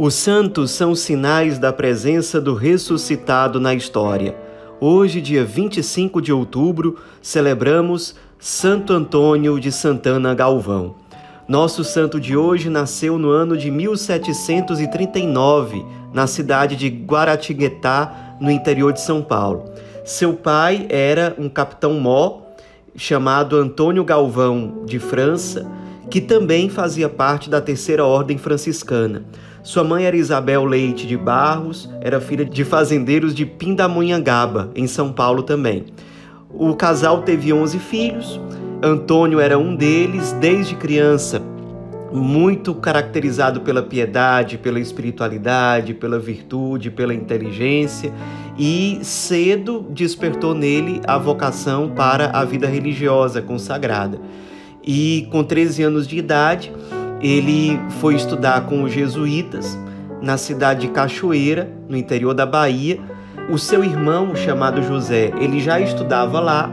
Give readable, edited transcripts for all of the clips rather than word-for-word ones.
Os santos são sinais da presença do ressuscitado na história. Hoje, dia 25 de outubro, celebramos Santo Antônio de Santana Galvão. Nosso santo de hoje nasceu no ano de 1739, na cidade de Guaratinguetá, no interior de São Paulo. Seu pai era um capitão-mó chamado Antônio Galvão de França, que também fazia parte da Terceira Ordem Franciscana. Sua mãe era Isabel Leite de Barros, era filha de fazendeiros de Pindamonhangaba, em São Paulo também. O casal teve 11 filhos, Antônio era um deles, desde criança, muito caracterizado pela piedade, pela espiritualidade, pela virtude, pela inteligência, e cedo despertou nele a vocação para a vida religiosa consagrada. E com 13 anos de idade, ele foi estudar com os jesuítas na cidade de Cachoeira, no interior da Bahia. O seu irmão, chamado José, ele já estudava lá,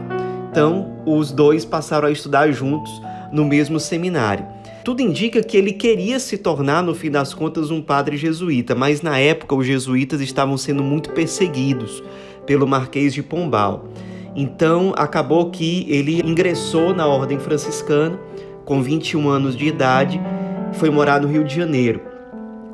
então os dois passaram a estudar juntos no mesmo seminário. Tudo indica que ele queria se tornar, no fim das contas, um padre jesuíta, mas na época os jesuítas estavam sendo muito perseguidos pelo Marquês de Pombal. Então acabou que ele ingressou na Ordem Franciscana com 21 anos de idade, foi morar no Rio de Janeiro.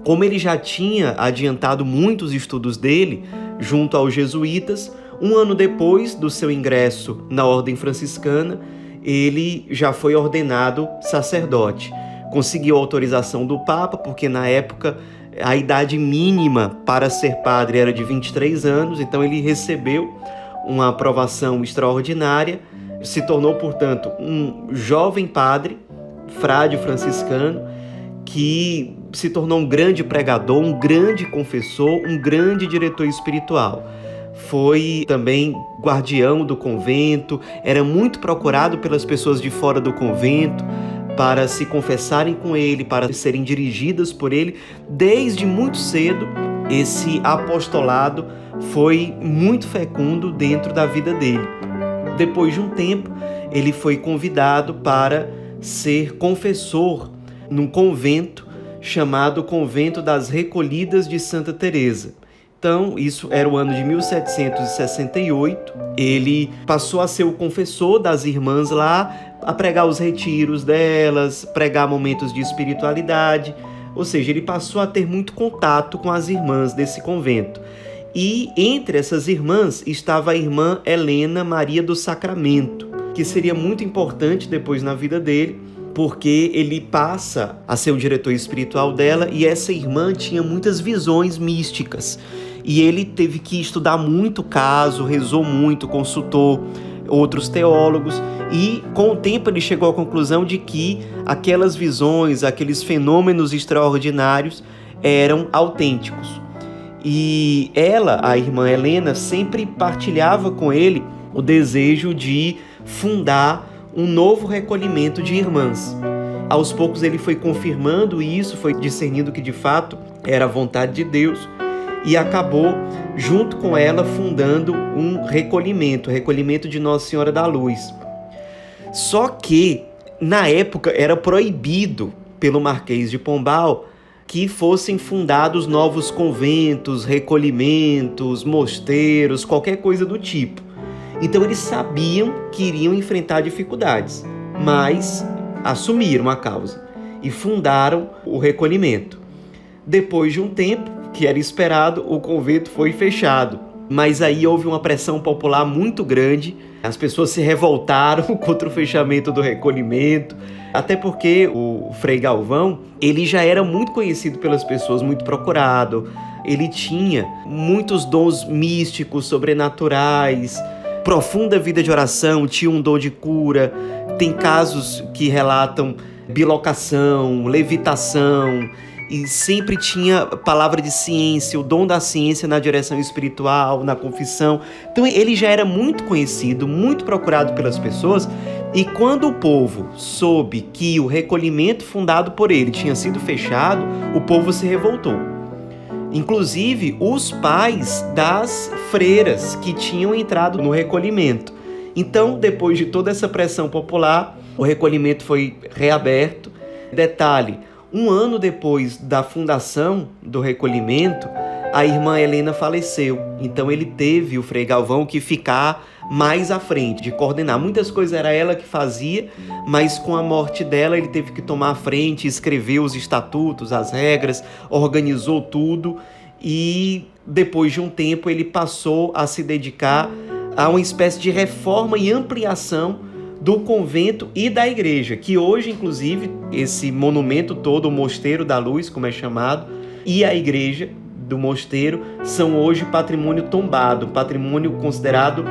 Como ele já tinha adiantado muitos estudos dele junto aos jesuítas, um ano depois do seu ingresso na Ordem Franciscana, ele já foi ordenado sacerdote. Conseguiu autorização do Papa, porque na época a idade mínima para ser padre era de 23 anos, então ele recebeu uma aprovação extraordinária, se tornou, portanto, um jovem padre, frade franciscano, que se tornou um grande pregador, um grande confessor, um grande diretor espiritual. Foi também guardião do convento, era muito procurado pelas pessoas de fora do convento para se confessarem com ele, para serem dirigidas por ele. Desde muito cedo, esse apostolado foi muito fecundo dentro da vida dele. Depois de um tempo, ele foi convidado para ser confessor num convento chamado Convento das Recolhidas de Santa Teresa. Então, isso era o ano de 1768. Ele passou a ser o confessor das irmãs lá, a pregar os retiros delas, pregar momentos de espiritualidade. Ou seja, ele passou a ter muito contato com as irmãs desse convento. E entre essas irmãs estava a irmã Helena Maria do Sacramento, que seria muito importante depois na vida dele, porque ele passa a ser o diretor espiritual dela, e essa irmã tinha muitas visões místicas. E ele teve que estudar muito o caso, rezou muito, consultou outros teólogos, e com o tempo ele chegou à conclusão de que aquelas visões, aqueles fenômenos extraordinários eram autênticos. E ela, a irmã Helena, sempre partilhava com ele o desejo de fundar um novo recolhimento de irmãs. Aos poucos ele foi confirmando isso, foi discernindo que de fato era a vontade de Deus, e acabou, junto com ela, fundando um recolhimento, o recolhimento de Nossa Senhora da Luz. Só que, na época, era proibido pelo Marquês de Pombal que fossem fundados novos conventos, recolhimentos, mosteiros, qualquer coisa do tipo. Então eles sabiam que iriam enfrentar dificuldades, mas assumiram a causa e fundaram o recolhimento. Depois de um tempo, que era esperado, o convento foi fechado. Mas aí houve uma pressão popular muito grande, as pessoas se revoltaram contra o fechamento do recolhimento, até porque o Frei Galvão, ele já era muito conhecido pelas pessoas, muito procurado, ele tinha muitos dons místicos, sobrenaturais, profunda vida de oração, tinha um dom de cura, tem casos que relatam bilocação, levitação, e sempre tinha palavra de ciência, o dom da ciência na direção espiritual, na confissão. Então ele já era muito conhecido, muito procurado pelas pessoas, e quando o povo soube que o recolhimento fundado por ele tinha sido fechado, o povo se revoltou. Inclusive os pais das freiras que tinham entrado no recolhimento. Então, depois de toda essa pressão popular, o recolhimento foi reaberto. Detalhe, Um ano depois da fundação do recolhimento, a irmã Helena faleceu. Então ele teve, o Frei Galvão, que ficar mais à frente, de coordenar. Muitas coisas era ela que fazia, mas com a morte dela ele teve que tomar a frente, escrever os estatutos, as regras, organizou tudo e depois de um tempo ele passou a se dedicar a uma espécie de reforma e ampliação do convento e da igreja, que hoje, inclusive, esse monumento todo, o Mosteiro da Luz, como é chamado, e a igreja do mosteiro são hoje patrimônio tombado, patrimônio considerado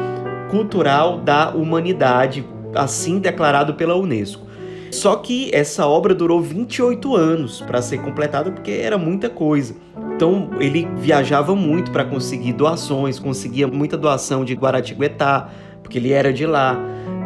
cultural da humanidade, assim declarado pela Unesco. Só que essa obra durou 28 anos para ser completada, porque era muita coisa. Então ele viajava muito para conseguir doações, conseguia muita doação de Guaratinguetá, porque ele era de lá.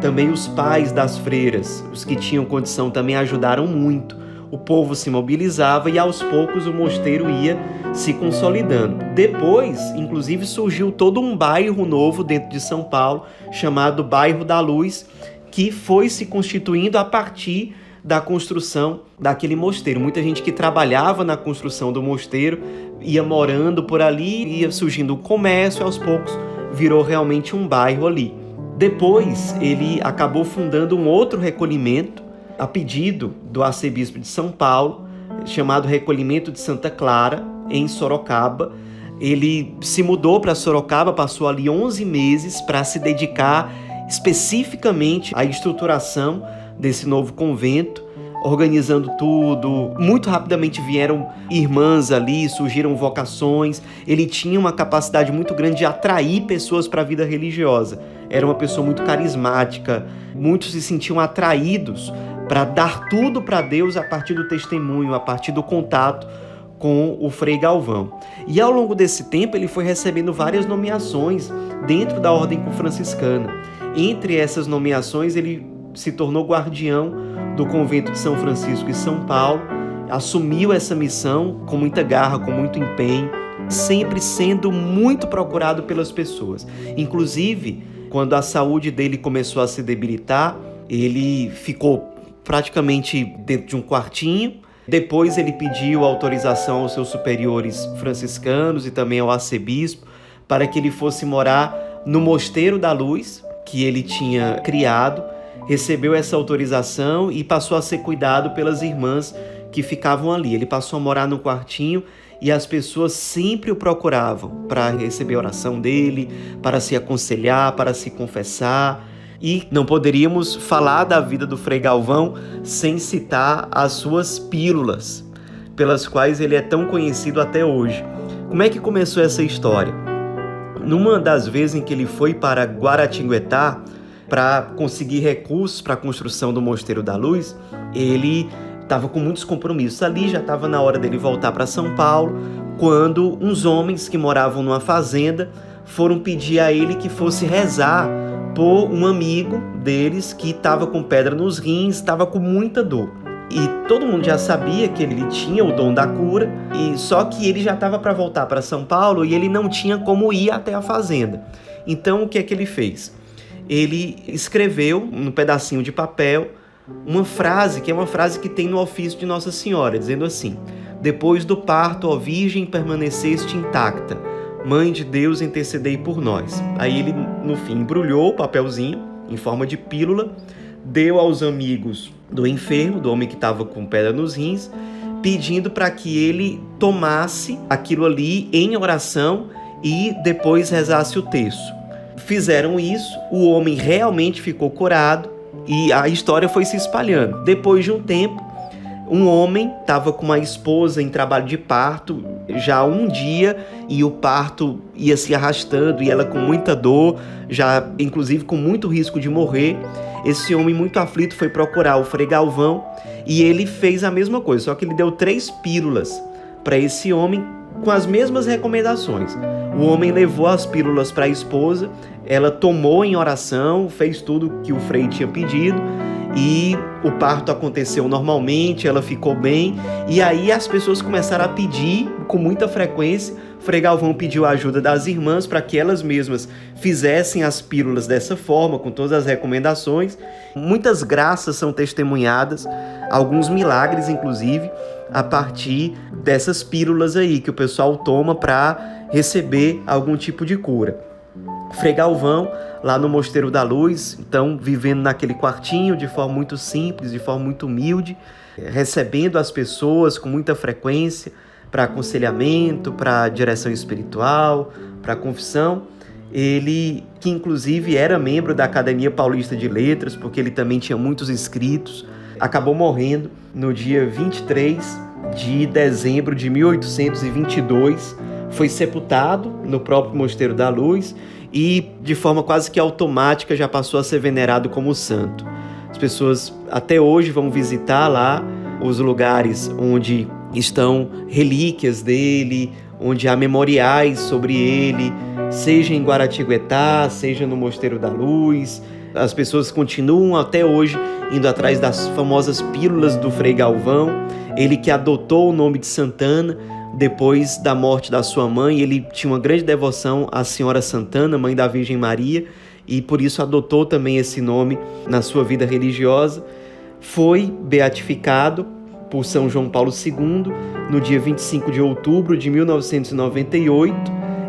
Também os pais das freiras, os que tinham condição, também ajudaram muito. O povo se mobilizava e aos poucos o mosteiro ia se consolidando. Depois, inclusive, surgiu todo um bairro novo dentro de São Paulo, chamado Bairro da Luz, que foi se constituindo a partir da construção daquele mosteiro. Muita gente que trabalhava na construção do mosteiro ia morando por ali, ia surgindo o comércio, e aos poucos virou realmente um bairro ali. Depois, ele acabou fundando um outro recolhimento, a pedido do arcebispo de São Paulo, chamado Recolhimento de Santa Clara, em Sorocaba. Ele se mudou para Sorocaba, passou ali 11 meses para se dedicar especificamente à estruturação desse novo convento, organizando tudo. Muito rapidamente vieram irmãs ali, surgiram vocações. Ele tinha uma capacidade muito grande de atrair pessoas para a vida religiosa. Era uma pessoa muito carismática, muitos se sentiam atraídos para dar tudo para Deus a partir do testemunho, a partir do contato com o Frei Galvão. E ao longo desse tempo ele foi recebendo várias nomeações dentro da ordem franciscana. Entre essas nomeações ele se tornou guardião do convento de São Francisco e São Paulo, assumiu essa missão com muita garra, com muito empenho, sempre sendo muito procurado pelas pessoas. Inclusive, quando a saúde dele começou a se debilitar, ele ficou praticamente dentro de um quartinho. Depois ele pediu autorização aos seus superiores franciscanos e também ao arcebispo para que ele fosse morar no Mosteiro da Luz, que ele tinha criado. Recebeu essa autorização e passou a ser cuidado pelas irmãs que ficavam ali. Ele passou a morar no quartinho e as pessoas sempre o procuravam para receber a oração dele, para se aconselhar, para se confessar. E não poderíamos falar da vida do Frei Galvão sem citar as suas pílulas, pelas quais ele é tão conhecido até hoje. Como é que começou essa história? Numa das vezes em que ele foi para Guaratinguetá para conseguir recursos para a construção do Mosteiro da Luz, ele estava com muitos compromissos ali, já estava na hora dele voltar para São Paulo, quando uns homens que moravam numa fazenda foram pedir a ele que fosse rezar por um amigo deles que estava com pedra nos rins, estava com muita dor. E todo mundo já sabia que ele tinha o dom da cura, e só que ele já estava para voltar para São Paulo e ele não tinha como ir até a fazenda. Então o que é que ele fez? Ele escreveu num pedacinho de papel uma frase, que é uma frase que tem no ofício de Nossa Senhora, dizendo assim: depois do parto, ó Virgem, permaneceste intacta, Mãe de Deus, intercedei por nós. Aí ele, no fim, embrulhou o papelzinho em forma de pílula, deu aos amigos do enfermo, do homem que estava com pedra nos rins, pedindo para que ele tomasse aquilo ali em oração e depois rezasse o terço. Fizeram isso, o homem realmente ficou curado e a história foi se espalhando. Depois de um tempo, um homem estava com uma esposa em trabalho de parto já há um dia e o parto ia se arrastando e ela com muita dor, já inclusive com muito risco de morrer. Esse homem muito aflito foi procurar o Frei Galvão e ele fez a mesma coisa, só que ele deu 3 pílulas para esse homem com as mesmas recomendações. O homem levou as pílulas para a esposa, ela tomou em oração, fez tudo que o Frei tinha pedido e o parto aconteceu normalmente, ela ficou bem. E aí as pessoas começaram a pedir com muita frequência. Frei Galvão pediu a ajuda das irmãs para que elas mesmas fizessem as pílulas dessa forma, com todas as recomendações. Muitas graças são testemunhadas, alguns milagres inclusive. a partir dessas pílulas aí que o pessoal toma para receber algum tipo de cura. Frei Galvão, lá no Mosteiro da Luz, então vivendo naquele quartinho de forma muito simples, de forma muito humilde, recebendo as pessoas com muita frequência para aconselhamento, para direção espiritual, para confissão. Ele, que inclusive era membro da Academia Paulista de Letras, porque ele também tinha muitos inscritos, acabou morrendo no dia 23 de dezembro de 1822, foi sepultado no próprio Mosteiro da Luz e, de forma quase que automática, já passou a ser venerado como santo. As pessoas até hoje vão visitar lá os lugares onde estão relíquias dele, onde há memoriais sobre ele, seja em Guaratinguetá, seja no Mosteiro da Luz. As pessoas continuam até hoje indo atrás das famosas pílulas do Frei Galvão, ele que adotou o nome de Santana depois da morte da sua mãe. Ele tinha uma grande devoção à Senhora Santana, mãe da Virgem Maria, e por isso adotou também esse nome na sua vida religiosa. Foi beatificado por São João Paulo II no dia 25 de outubro de 1998.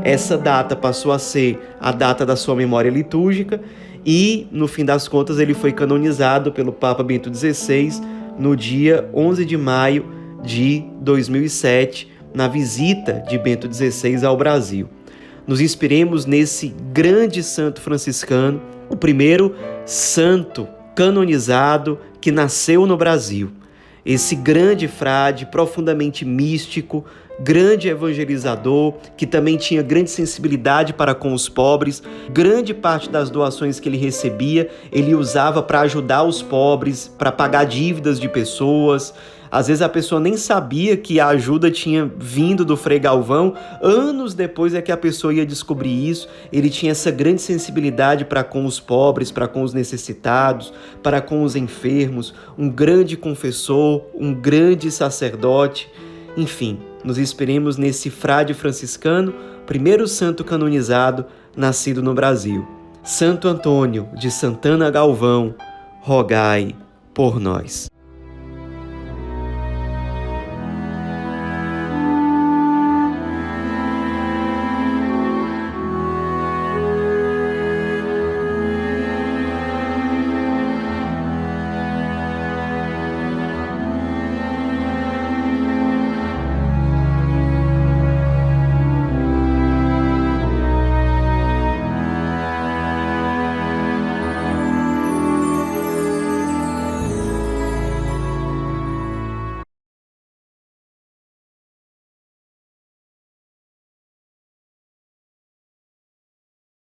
Essa data passou a ser a data da sua memória litúrgica e, no fim das contas, ele foi canonizado pelo Papa Bento XVI no dia 11 de maio de 2007, na visita de Bento XVI ao Brasil. Nos inspiremos nesse grande santo franciscano, o primeiro santo canonizado que nasceu no Brasil. Esse grande frade, profundamente místico, grande evangelizador, que também tinha grande sensibilidade para com os pobres. Grande parte das doações que ele recebia, ele usava para ajudar os pobres, para pagar dívidas de pessoas. Às vezes a pessoa nem sabia que a ajuda tinha vindo do Frei Galvão. Anos depois é que a pessoa ia descobrir isso. Ele tinha essa grande sensibilidade para com os pobres, para com os necessitados, para com os enfermos. Um grande confessor, um grande sacerdote. Enfim, nos inspiremos nesse frade franciscano, primeiro santo canonizado nascido no Brasil. Santo Antônio de Santana Galvão, rogai por nós.